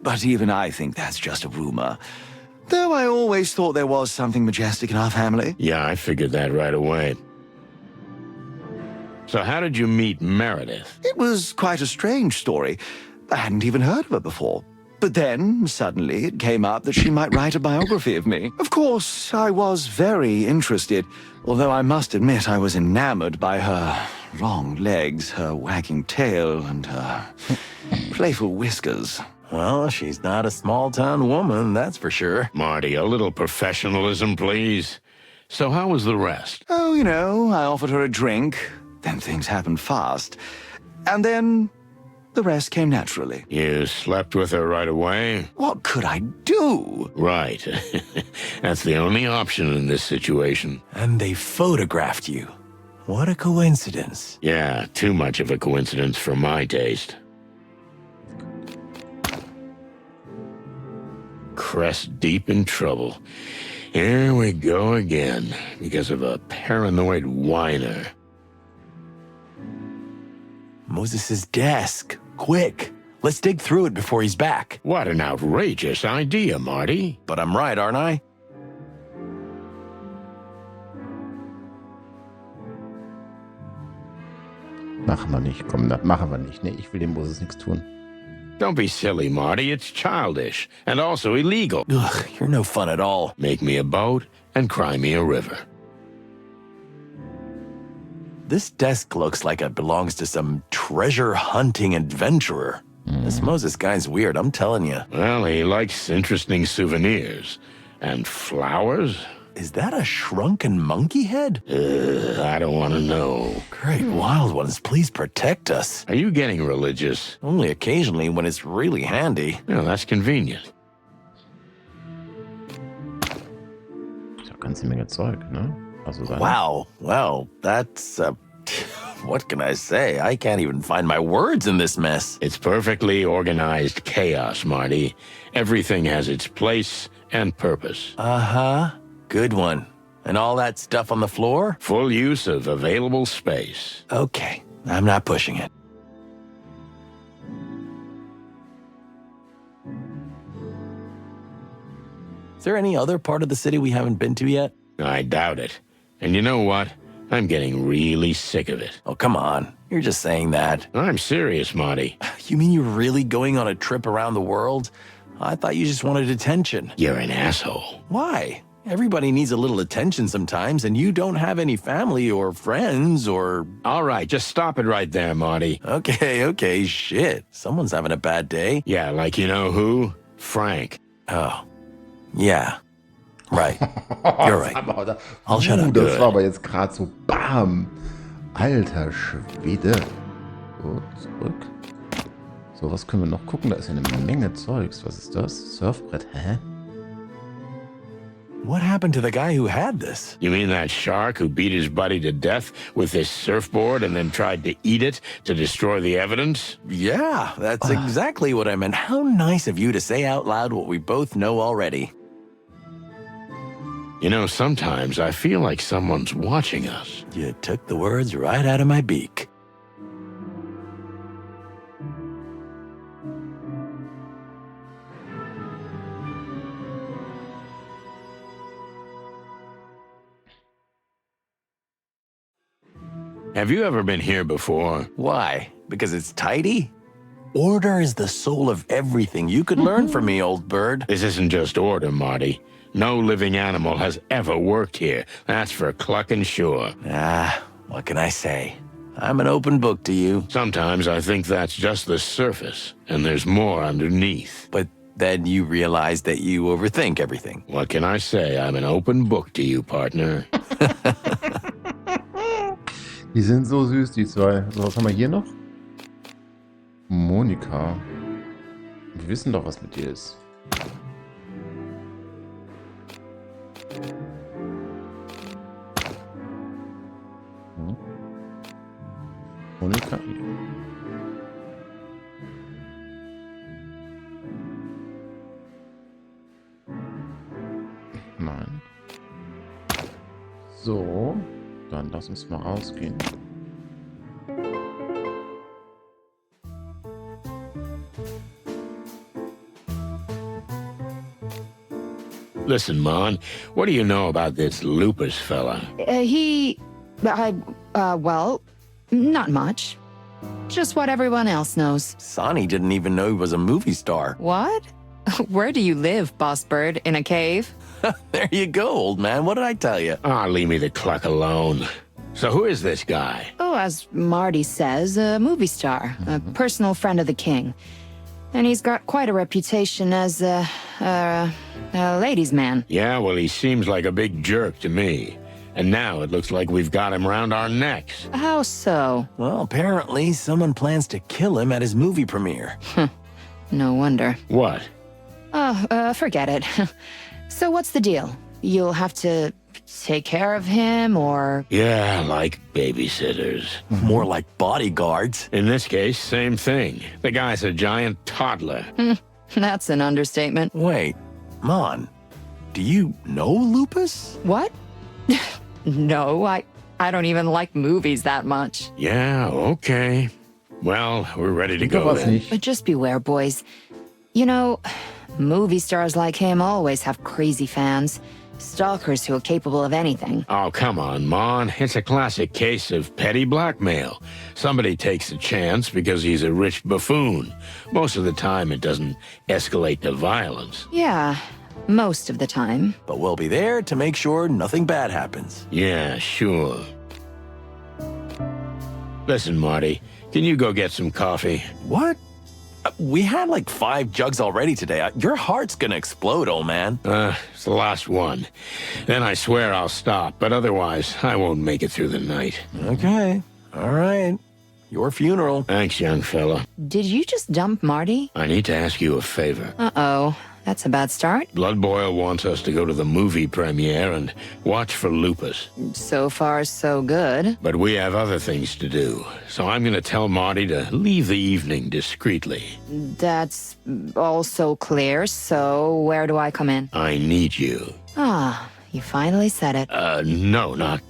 but even I think that's just a rumor. Though I always thought there was something majestic in our family. Yeah, I figured that right away. So how did you meet Meredith? It was quite a strange story. I hadn't even heard of her before. But then, suddenly, it came up that she might write a biography of me. Of course, I was very interested, although I must admit I was enamored by her long legs, her wagging tail, and her playful whiskers. Well, she's not a small-town woman, that's for sure. Marty, a little professionalism, please. So how was the rest? Oh, you know, I offered her a drink. Then things happened fast. And then the rest came naturally. You slept with her right away? What could I do? Right. That's the only option in this situation. And they photographed you. What a coincidence. Yeah, too much of a coincidence for my taste. Crest deep in trouble. Here we go again, because of a paranoid whiner. Moses' desk. Quick. Let's dig through it before he's back. What an outrageous idea, Marty. But I'm right, aren't I? Machen wir nicht, komm, das machen wir nicht. Nee, ich will dem Moses nichts tun. Don't be silly, Marty. It's childish, and also illegal. Ugh, you're no fun at all. Make me a boat and cry me a river. This desk looks like it belongs to some treasure-hunting adventurer. This Moses guy's weird, I'm telling you. Well, he likes interesting souvenirs. And flowers? Is that a shrunken monkey head? I don't want to know. Great wild ones, please protect us. Are you getting religious? Only occasionally when it's really handy. Well, that's convenient. Ist ja ganze Menge Zeug, ne? Also sein. Wow, well, that's, what can I say? I can't even find my words in this mess. It's perfectly organized chaos, Marty. Everything has its place and purpose. Uh-huh. Good one. And all that stuff on the floor? Full use of available space. Okay, I'm not pushing it. Is there any other part of the city we haven't been to yet? I doubt it. And you know what? I'm getting really sick of it. Oh, come on. You're just saying that. I'm serious, Marty. You mean you're really going on a trip around the world? I thought you just wanted attention. You're an asshole. Why? Everybody needs a little attention sometimes, and you don't have any family or friends or... All right, just stop it right there, Marty. Okay, shit. Someone's having a bad day. Yeah, like you know who? Frank. Oh, yeah. Right. You're right. I'll shut up. Das war aber jetzt gerade so BAM! Alter Schwede. So, zurück. So, was können wir noch gucken? Da ist ja eine Menge Zeugs. Was ist das? Surfbrett, hä? What happened to the guy who had this? You mean that shark who beat his buddy to death with this surfboard and then tried to eat it to destroy the evidence? Yeah, that's exactly what I meant. How nice of you to say out loud what we both know already. You know, sometimes I feel like someone's watching us. You took the words right out of my beak. Have you ever been here before? Why? Because it's tidy? Order is the soul of everything. You could learn from me, old bird. This isn't just order, Marty. No living animal has ever worked here. That's for clucking sure. What can I say? I'm an open book to you. Sometimes I think that's just the surface, and there's more underneath. But then you realize that you overthink everything. What can I say? I'm an open book to you, partner. Die sind so süß, die zwei. So, was haben wir hier noch? Monika. Wir wissen doch, was mit dir ist. Monika. Nein. So. Dann lass uns mal rausgehen. Listen, Mon, what do you know about this Lupus fella? Well, not much. Just what everyone else knows. Sonny didn't even know he was a movie star. What? Where do you live, Boss Bird? In a cave? There you go, old man. What did I tell you? Ah, leave me the cluck alone. So who is this guy? Oh, as Marty says, a movie star, a personal friend of the king. And he's got quite a reputation as a ladies' man. Yeah, well, he seems like a big jerk to me. And now it looks like we've got him round our necks. How so? Well, apparently someone plans to kill him at his movie premiere. No wonder. What? Oh, forget it. So what's the deal? You'll have to take care of him, or... Yeah, like babysitters. More like bodyguards. In this case, same thing. The guy's a giant toddler. That's an understatement. Wait, Mon, do you know Lupus? What? No, I don't even like movies that much. Yeah, okay. Well, we're ready to go Was then. nicht. But just beware, boys. You know, movie stars like him always have crazy fans. Stalkers who are capable of anything. Oh, come on, Mon. It's a classic case of petty blackmail. Somebody takes a chance because he's a rich buffoon. Most of the time, it doesn't escalate to violence. Yeah, most of the time. But we'll be there to make sure nothing bad happens. Yeah, sure. Listen, Marty, can you go get some coffee? What? We had like 5 jugs already today. Your heart's gonna explode, old man. It's the last one. Then I swear I'll stop, but otherwise, I won't make it through the night. Okay. All right. Your funeral. Thanks, young fella. Did you just dump Marty? I need to ask you a favor. Uh-oh. That's a bad start. Blood Boil wants us to go to the movie premiere and watch for Lupus. So far, so good. But we have other things to do, so I'm gonna tell Marty to leave the evening discreetly. That's also clear, so where do I come in? I need you. Ah, you finally said it. No, not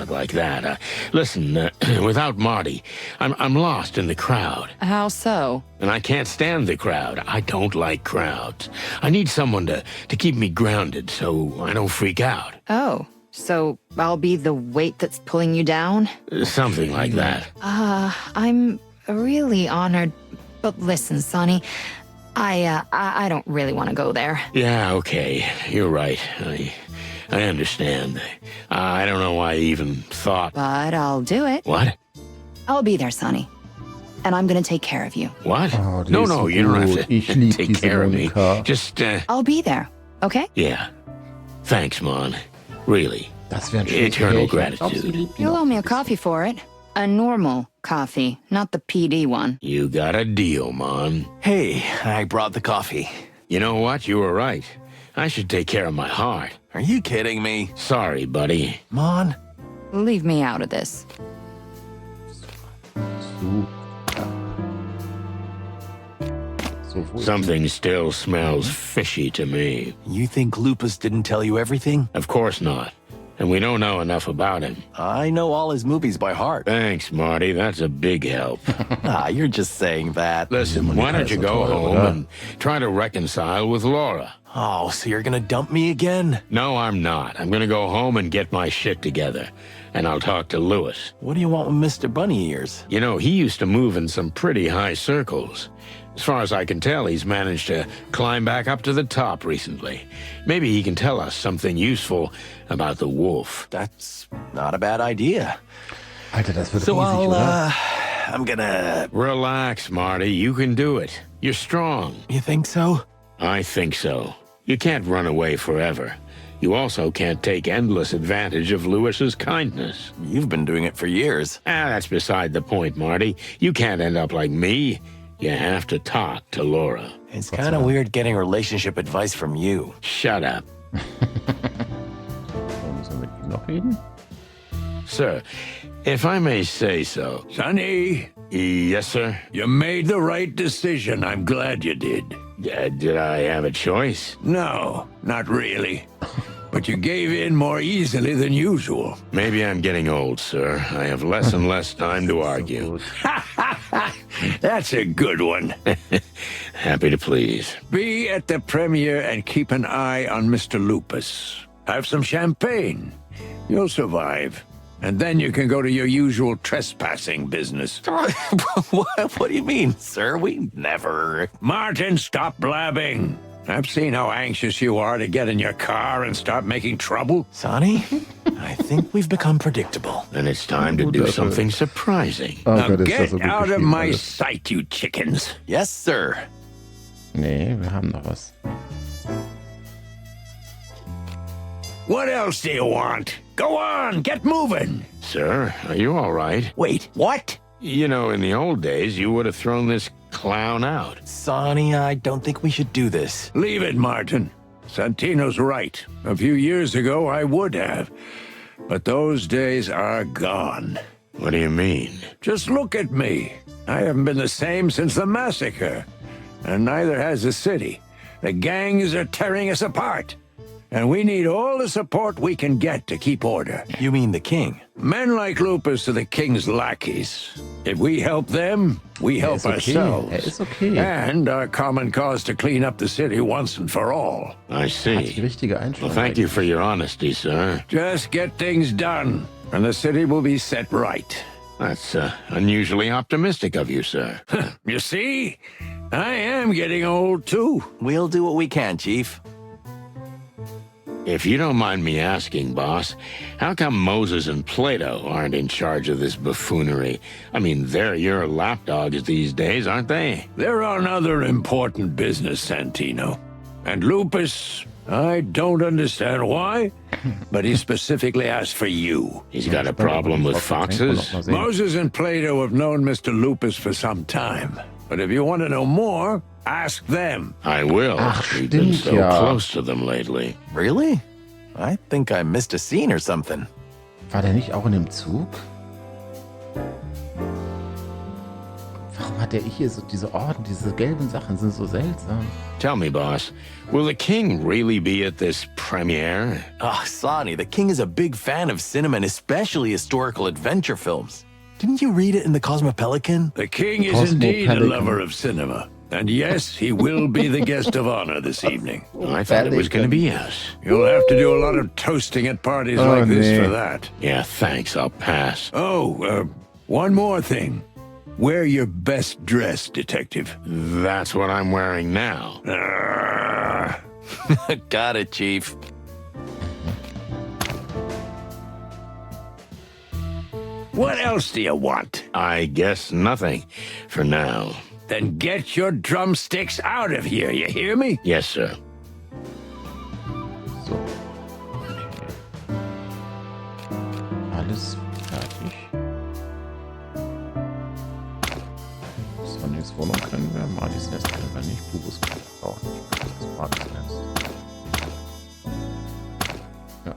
like that. Listen, without Marty, I'm lost in the crowd. How so? And I can't stand the crowd. I don't like crowds. I need someone to keep me grounded so I don't freak out. Oh, so I'll be the weight that's pulling you down? Something like that. I'm really honored. But listen, Sonny, I don't really want to go there. Yeah, okay. You're right. I understand. I don't know why I even thought... But I'll do it. What? I'll be there, Sonny. And I'm gonna take care of you. What? Oh, die no, ist no, so you don't have gut. to Ich lieb take diese care of me. Monika. Just, I'll be there, okay? yeah. Thanks, Mon. Really. Das wäre ein schönes Eternal Pärchen. Ich glaub, sie gratitude. liebt ihn You'll auch owe me a ein bisschen. coffee for it. A normal coffee, not the PD one. You got a deal, Mon. Hey, I brought the coffee. You know what? You were right. I should take care of my heart. Are you kidding me? Sorry, buddy. Mon? Leave me out of this. So, wo ist Something still smells fishy to me. You think Lupus didn't tell you everything? Of course not. And we don't know enough about him. I know all his movies by heart. Thanks, Marty. That's a big help. You're just saying that. Listen, why don't you go home and try to reconcile with Laura? Oh, so you're gonna dump me again? No, I'm not. I'm gonna go home and get my shit together. And I'll talk to Lewis. What do you want with Mr. Bunny Ears? You know, he used to move in some pretty high circles. As far as I can tell, he's managed to climb back up to the top recently. Maybe he can tell us something useful about the wolf. That's not a bad idea. Alter, das wird So riesig, oder? I'm gonna... Relax, Marty. You can do it. You're strong. You think so? I think so. You can't run away forever. You also can't take endless advantage of Lewis's kindness. You've been doing it for years. That's beside the point, Marty. You can't end up like me. You have to talk to Laura. It's kind of weird getting relationship advice from you. Shut up. Müssen wir mit ihm noch reden? Sir, if I may say so. Sonny, Yes, sir? you made the right decision. I'm glad you did. Did I have a choice? No, not really. but you gave in more easily than usual. Maybe I'm getting old, sir. I have less and less time to argue. That's a good one. Happy to please. Be at the premiere and keep an eye on Mr. Lupus. Have some champagne. You'll survive. And then you can go to your usual trespassing business. What do you mean, sir? We never... Martin, stop blabbing. I've seen how anxious you are to get in your car and start making trouble. Sonny, I think we've become predictable. Then it's time to do something surprising. Oh Now Gott, ist das get so gut out of geschrieben my alles. sight, you chickens. Yes, sir. Nee, wir haben noch was. What else do you want? Go on, get moving. Sir, are you all right? Wait, what? You know, in the old days, you would have thrown this clown out. Sonny, I don't think we should do this. Leave it, Martin. Santino's right. A few years ago, I would have. But those days are gone. What do you mean? Just look at me. I haven't been the same since the massacre. And neither has the city. The gangs are tearing us apart. And we need all the support we can get to keep order. You mean the king? Men like Lupus are the king's lackeys. If we help them, we help ist okay. ourselves. Ist okay. And our common cause to clean up the city once and for all. I Hat die see. richtige Well, Einstellung. thank you for your honesty, sir. Just get things done, and the city will be set right. That's unusually optimistic of you, sir. You see? I am getting old, too. We'll do what we can, Chief. If you don't mind me asking, boss, how come Moses and Plato aren't in charge of this buffoonery? I mean, they're your lapdogs these days, aren't they? They're on other important business, Santino. And Lupus, I don't understand why, but he specifically asked for you. He's got a problem with foxes? Moses and Plato have known Mr. Lupus for some time. But if you want to know more, ask them. I will. Ach, We've been stimmt so ja. close to them lately. Really? I think I missed a scene or something. War der nicht auch in dem Zug? Warum hat der hier so diese Orden, diese gelben Sachen sind so seltsam. Tell me, boss, will the king really be at this premiere? Ah, Sonny, the king is a big fan of cinema and especially historical adventure films. Didn't you read it in the Cosmopelican? The king is indeed a Cosmopelican. lover of cinema. And yes, he will be the guest of honor this evening. I thought it was going to be us. You'll have to do a lot of toasting at parties like this nee. for that. Yeah, thanks, I'll pass. Oh, one more thing. Wear your best dress, detective. That's what I'm wearing now. Ah. Got it, Chief. What else do you want? I guess nothing for now. Then get your drumsticks out of here, you hear me? Yes, sir. So. Alles fertig. Sonnys Wohnung können wir. Marlies Nest können wir nicht. Bubus können wir auch nicht. Das Marlies Nest. Ja.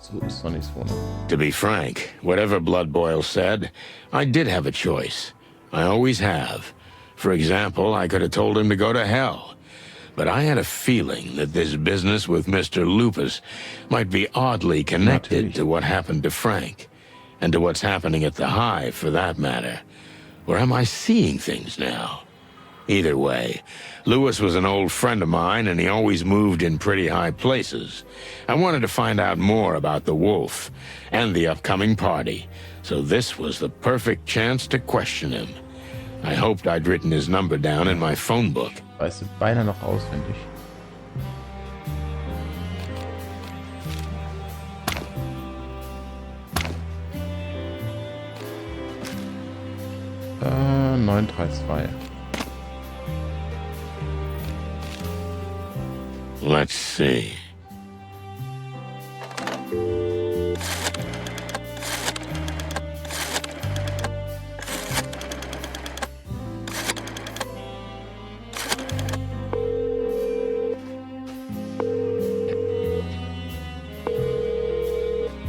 So ist Sonnys Wohnung. To be frank, whatever Blood Boil said, I did have a choice. I always have. For example, I could have told him to go to hell. But I had a feeling that this business with Mr. Lupus might be oddly connected to what happened to Frank. And to what's happening at the Hive, for that matter. Or am I seeing things now? Either way, Lewis was an old friend of mine, and he always moved in pretty high places. I wanted to find out more about the wolf and the upcoming party, so this was the perfect chance to question him. I hoped I'd written his number down in my phone book. Weißt du beinahe noch auswendig. Äh, 932. Let's see.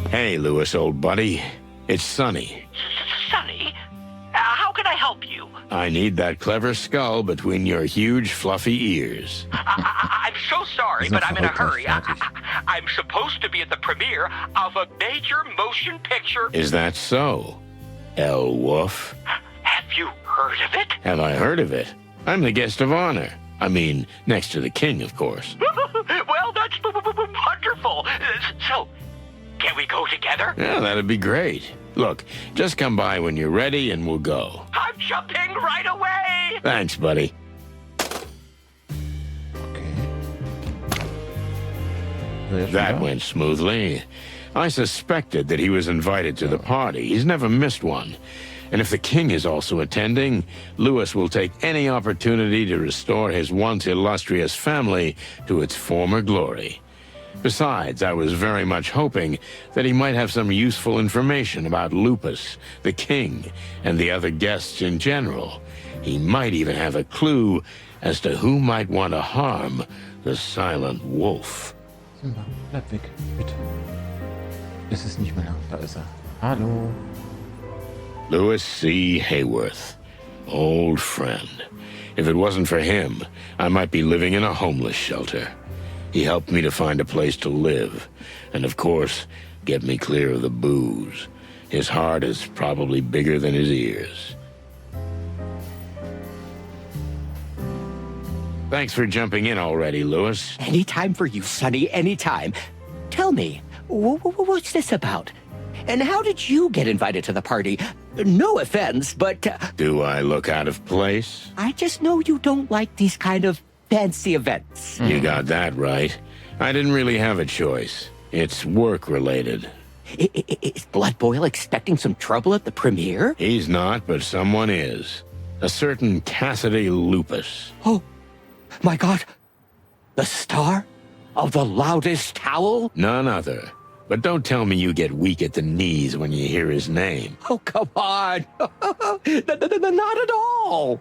Hey, Lewis, old buddy. It's Sonny. Sonny, how can I help you? I need that clever skull between your huge fluffy ears. I'm so sorry, He's but not I'm in a hurry. fertig. I'm supposed to be at the premiere of a major motion picture. Is that so, El Wolf? Have you heard of it? Have I heard of it? I'm the guest of honor. I mean, next to the king, of course. Well, that's wonderful. So, can we go together? Yeah, that'd be great. Look, just come by when you're ready and we'll go. I'm jumping right away. Thanks, buddy. Okay. So, jetzt schon That da? went smoothly. I suspected that he was invited to the party. He's never missed one. And if the king is also attending, Louis will take any opportunity to restore his once illustrious family to its former glory. Besides, I was very much hoping that he might have some useful information about Lupus, the king, and the other guests in general. He might even have a clue as to who might want to harm the silent wolf. Simba, bleib weg, bitte. Es ist nicht mehr lang. Da ist er. Hallo. Louis C. Hayworth, old friend. If it wasn't for him, I might be living in a homeless shelter. He helped me to find a place to live, and of course, get me clear of the booze. His heart is probably bigger than his ears. Thanks for jumping in already, Louis. Anytime for you, Sonny, anytime. Tell me, what's this about? And how did you get invited to the party? No offense, but Do I look out of place? I just know you don't like these kind of fancy events. You got that right. I didn't really have a choice. It's work-related. Is Blood Boil expecting some trouble at the premiere? He's not, but someone is. A certain Cassidy Lupus. Oh, my God. The star of the loudest howl? None other. But don't tell me you get weak at the knees when you hear his name. Oh, come on. Not at all.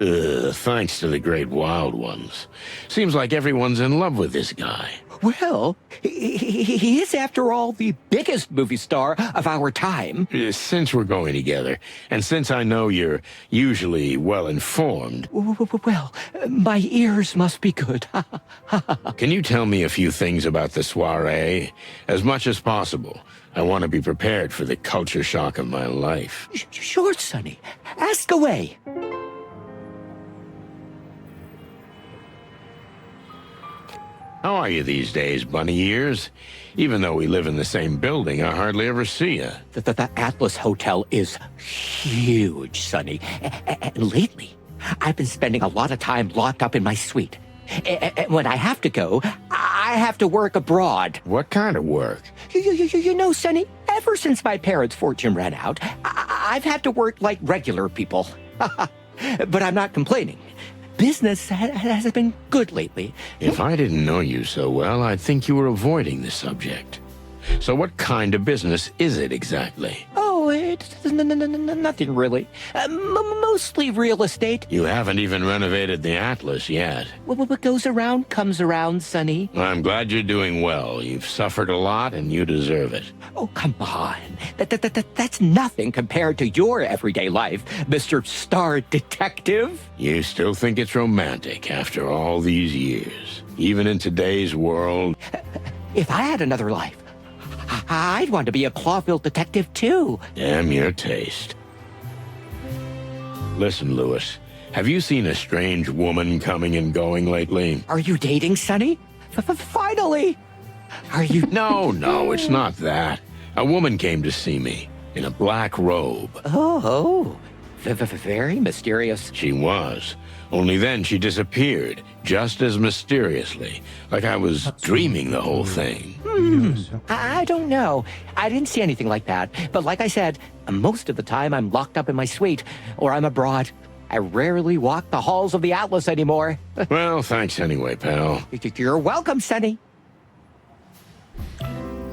Thanks to the great wild ones. Seems like everyone's in love with this guy. Well, he is, after all, the biggest movie star of our time. Since we're going together, and since I know you're usually well-informed, Well, my ears must be good. can you tell me a few things about the soiree? As much as possible. I want to be prepared for the culture shock of my life. Sure, Sonny. Ask away. How are you these days, bunny ears? Even though we live in the same building, I hardly ever see you. The Atlas Hotel is huge, Sonny. And lately, I've been spending a lot of time locked up in my suite. And when I have to go, I have to work abroad. What kind of work? You know, Sonny, ever since my parents' fortune ran out, I've had to work like regular people. But I'm not complaining. Business has been good lately. If I didn't know you so well, I'd think you were avoiding the subject. So what kind of business is it exactly? Oh, it's nothing really. Mostly real estate. You haven't even renovated the Atlas yet. What goes around comes around, Sonny. I'm glad you're doing well. You've suffered a lot and you deserve it. Oh, come on. That's nothing compared to your everyday life, Mr. Star Detective. You still think it's romantic after all these years. Even in today's world. If I had another life, I'd want to be a Clawville detective, too. Damn your taste. Listen, Louis, have you seen a strange woman coming and going lately? Are you dating, Sonny? Finally! Are you... No, it's not that. A woman came to see me in a black robe. Oh, very mysterious. She was. Only then she disappeared, just as mysteriously, like I was dreaming the whole thing. I don't know. I didn't see anything like that. But like I said, most of the time I'm locked up in my suite, or I'm abroad. I rarely walk the halls of the Atlas anymore. Well, thanks anyway, pal. You're welcome, Sonny.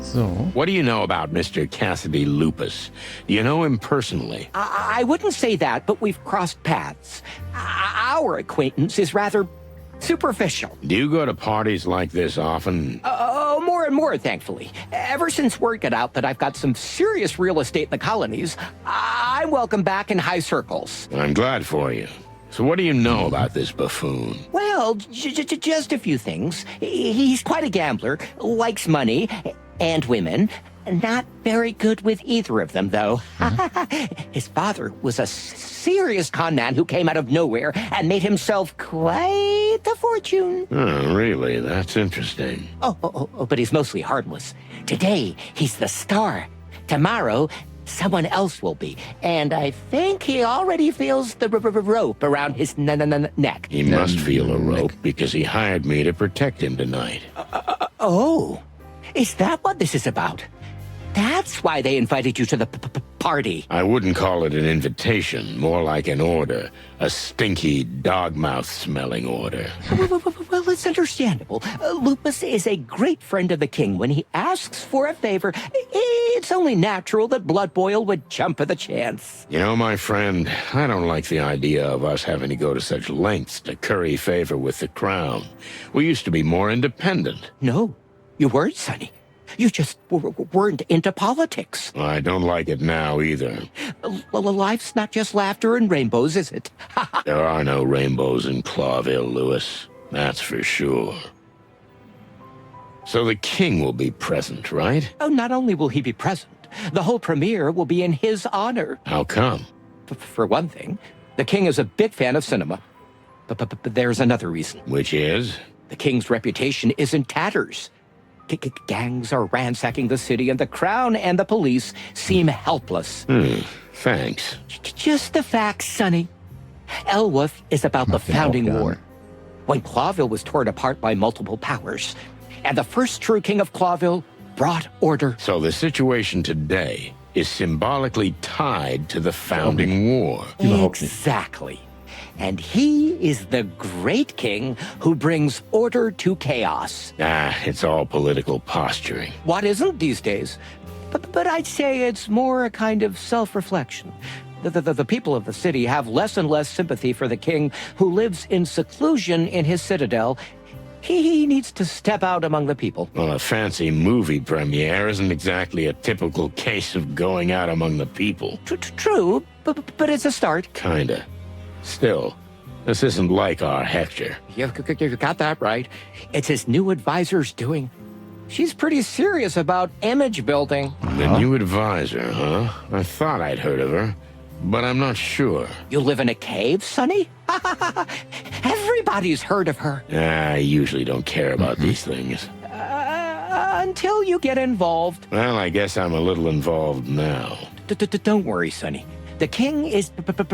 So. What do you know about Mr. Cassidy Lupus? Do you know him personally? I wouldn't say that, but we've crossed paths. Our acquaintance is rather superficial. Do you go to parties like this often? Oh, more and more, thankfully. Ever since word got out that I've got some serious real estate in the colonies, I'm welcome back in high circles. I'm glad for you. So what do you know about this buffoon? Well, just a few things. He's quite a gambler, likes money and women. Not very good with either of them, though. His father was a serious con man who came out of nowhere and made himself quite a fortune. Oh, really? That's interesting. Oh, but he's mostly harmless. Today, he's the star. Tomorrow, someone else will be. And I think he already feels the rope around his neck. He must feel a rope because he hired me to protect him tonight. Oh, is that what this is about? That's why they invited you to the party. I wouldn't call it an invitation, more like an order. A stinky, dog-mouth-smelling order. Well, it's understandable. Lupus is a great friend of the king. When he asks for a favor, it's only natural that Blood Boil would jump at the chance. You know, my friend, I don't like the idea of us having to go to such lengths to curry favor with the crown. We used to be more independent. No, you weren't, Sonny. You just weren't into politics. I don't like it now either. Life's not just laughter and rainbows, is it? There are no rainbows in Clawville, Lewis. That's for sure. So the king will be present, right? Oh, not only will he be present, the whole premiere will be in his honor. How come? For one thing, the king is a big fan of cinema. But there's another reason. Which is? The king's reputation is in tatters. Gangs are ransacking the city, and the crown and the police seem helpless. Thanks. Just the facts, Sonny. Elwolf is about the founding war. When Clawville was torn apart by multiple powers, and the first true king of Clawville brought order. So the situation today is symbolically tied to the founding war. Exactly. And he is the great king who brings order to chaos. It's all political posturing. What isn't these days? But I'd say it's more a kind of self-reflection. The people of the city have less and less sympathy for the king who lives in seclusion in his citadel. He needs to step out among the people. Well, a fancy movie premiere isn't exactly a typical case of going out among the people. True, but it's a start. Kinda. Still, this isn't like our Hector. You got that right. It's his new advisor's doing. She's pretty serious about image building. The new advisor, huh? I thought I'd heard of her, but I'm not sure. You live in a cave, Sonny? Everybody's heard of her. I usually don't care about these things. Until you get involved. Well, I guess I'm a little involved now. Don't worry, Sonny. The king is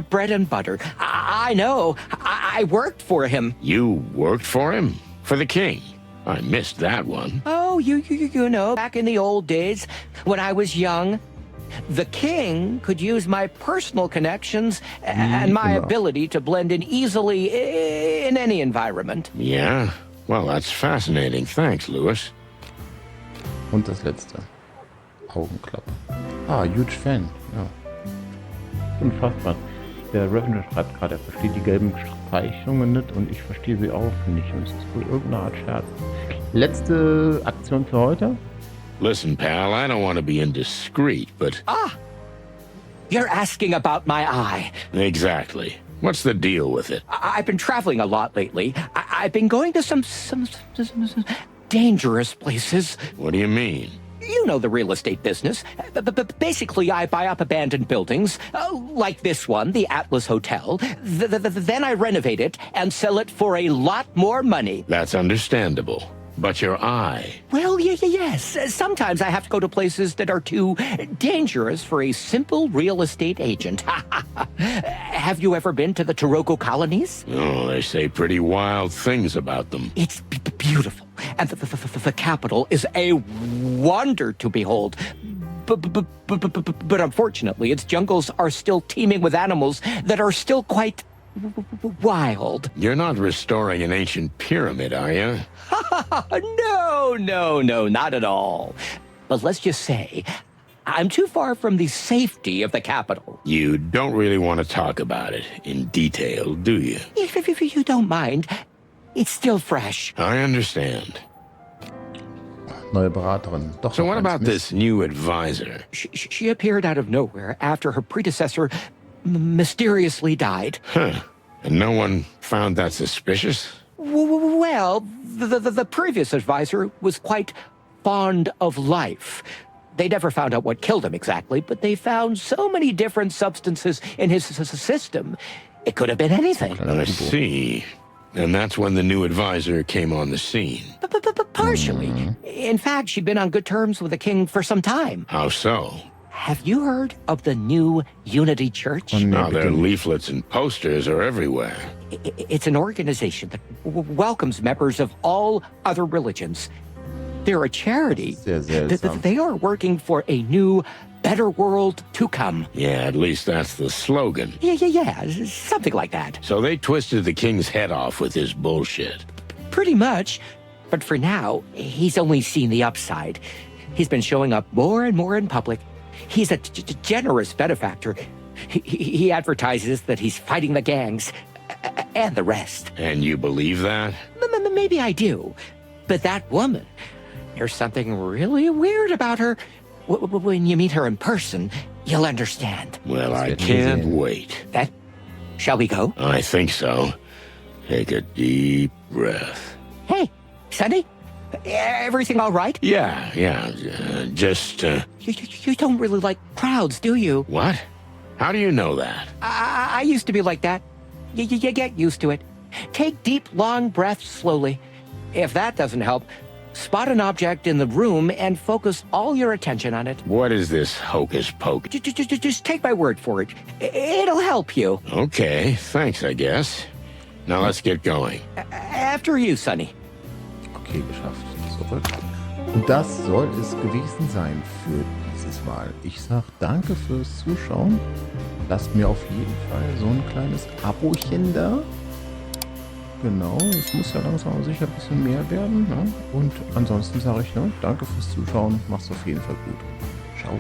bread and butter. I know. I worked for him. You worked for him? For the king? I missed that one. Oh, you know, back in the old days, when I was young, the king could use my personal connections and my ability to blend in easily in any environment. Yeah? Well, that's fascinating. Thanks, Lewis. Und das letzte. Augenklappe. Huge Fan. Ja. Unfassbar. Der Revenue schreibt gerade, er versteht die gelben Zeichnungen nicht und ich verstehe sie auch nicht. Und es ist wohl irgendeine Art Scherz. Letzte Aktion für heute. Listen, pal, I don't want to be indiscreet, but... You're asking about my eye. Exactly. What's the deal with it? I've been traveling a lot lately. I've been going to some dangerous places. What do you mean? You know the real estate business. Basically, I buy up abandoned buildings, like this one, the Atlas Hotel. Then I renovate it and sell it for a lot more money. That's understandable. But your eye... Well, yes. Sometimes I have to go to places that are too dangerous for a simple real estate agent. Have you ever been to the Taroko colonies? Oh, they say pretty wild things about them. It's beautiful. And the capital is a wonder to behold. But unfortunately, its jungles are still teeming with animals that are still quite wild. You're not restoring an ancient pyramid, are you? No, not at all. But let's just say, I'm too far from the safety of the capital. You don't really want to talk about it in detail, do you? If you don't mind, it's still fresh. I understand. Neue Beraterin. Doch, So what about this new advisor? She appeared out of nowhere after her predecessor mysteriously died. Huh. And no one found that suspicious? Well, the previous advisor was quite fond of life. They never found out what killed him exactly, but they found so many different substances in his system. It could have been anything. I see. And that's when the new advisor came on the scene. Partially. In fact, she'd been on good terms with the king for some time. How so? Have you heard of the new Unity Church? Now their leaflets and posters are everywhere. It's an organization that welcomes members of all other religions. They're a charity. They are working for a new, better world to come. Yeah, at least that's the slogan. Yeah, something like that. So they twisted the king's head off with his bullshit. Pretty much. But for now, he's only seen the upside. He's been showing up more and more in public. He's a generous benefactor. He advertises that he's fighting the gangs and the rest. And you believe that? Maybe I do. But that woman, there's something really weird about her. When you meet her in person, you'll understand. Well, I can't wait. Shall we go? I think so. Take a deep breath. Hey, Sonny, everything all right? Yeah, just, You don't really like crowds, do you? What? How do you know that? I used to be like that. You get used to it. Take deep, long breaths slowly. If that doesn't help, spot an object in the room and focus all your attention on it. What is this hocus pocus? Just take my word for it. It'll help you. Okay, thanks, I guess. Now let's get going. After you, Sonny. Okay, geschafft. Zurück. Und das soll es gewesen sein für dieses Mal. Ich sag danke fürs Zuschauen. Lasst mir auf jeden Fall so ein kleines Abochen da. Genau, es muss ja langsam aber sicher ein bisschen mehr werden. Ne? Und ansonsten sage ich, ne, danke fürs Zuschauen. Mach's auf jeden Fall gut. Ciao.